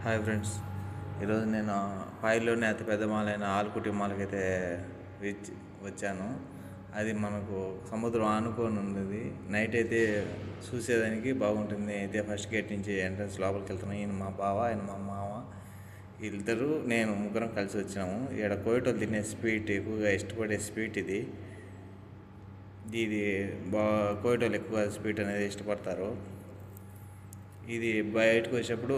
Hi friends, ఈరోజు నేను పాయిల్లోనే అతిపెద్ద మాల్ అయిన ఆల్కుటి మాల్కైతే వచ్చాను. అది మనకు సముద్రం ఆనుకొని ఉంది. నైట్ అయితే చూసేదానికి బాగుంటుంది. అయితే ఫస్ట్ గేట్ నుంచి ఎంట్రన్స్ లోపలికి వెళ్తున్నాం. ఈయన మా బావ, ఆయన మా మామ, వీళ్ళిద్దరు నేను ముగ్గురం కలిసి వచ్చినాము. ఇక్కడ కోయటోళ్ళు తినే స్వీట్, ఎక్కువగా ఇష్టపడే స్వీట్ ఇది. కోయటోళ్ళు ఎక్కువ స్వీట్ అనేది ఇష్టపడతారు. ఇది బయటకు వచ్చేటప్పుడు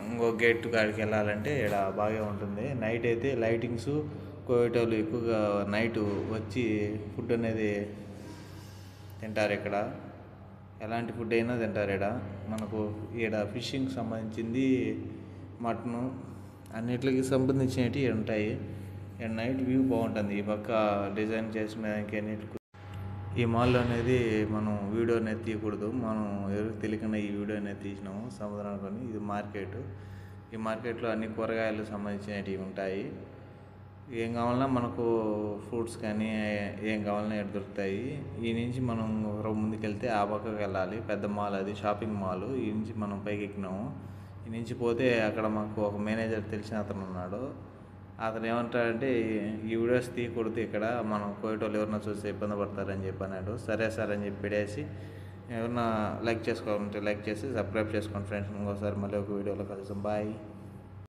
ఇంకో గేట్ కాడికి వెళ్ళాలంటే ఇక్కడ బాగా ఉంటుంది. నైట్ అయితే లైటింగ్స్, కోయటోళ్ళు ఎక్కువగా నైట్ వచ్చి ఫుడ్ అనేది తింటారు. ఇక్కడ ఎలాంటి ఫుడ్ అయినా తింటారు. మనకు ఇక్కడ ఫిషింగ్కి సంబంధించింది, మటను, అన్నిటికి సంబంధించినవి ఉంటాయి. ఇక్కడ నైట్ వ్యూ బాగుంటుంది. ఈ పక్క డిజైన్ చేసిన దానికి అన్నిటికి. ఈ మాల్లో అనేది మనం వీడియో అనేది తీయకూడదు. మనం ఎవరికి తెలియకుండా ఈ వీడియో అనేది తీసినాము సముద్రానికి. ఇది మార్కెట్. ఈ మార్కెట్లో అన్ని కూరగాయలకు సంబంధించినవి ఉంటాయి. ఏం కావాలన్నా మనకు ఫ్రూట్స్ కానీ ఏం కావాలన్నా ఇక్కడ దొరుకుతాయి. ఈ నుంచి మనం ముందుకు వెళ్తే ఆ పక్కకి వెళ్ళాలి. పెద్ద మాల్, అది షాపింగ్ మాల్. ఈ నుంచి మనం పైకి ఎక్కినాము. ఈ నుంచి పోతే అక్కడ మాకు ఒక మేనేజర్ తెలిసిన అతను ఉన్నాడు. అతను ఏమంటాడంటే, ఈ వీడియోస్ తీయకూడదు, ఇక్కడ మనం కోయటోళ్ళు ఎవరన్నా చూస్తే ఇబ్బంది పడతారని చెప్పి అన్నాడు. సరే సార్ అని చెప్పి పెడేసి, ఎవరన్నా లైక్ చేసుకోవాలంటే లైక్ చేసి సబ్స్క్రైబ్ చేసుకోండి ఫ్రెండ్స్. ఇంకోసారి మళ్ళీ ఒక వీడియోలో కలుద్దాం. బాయ్.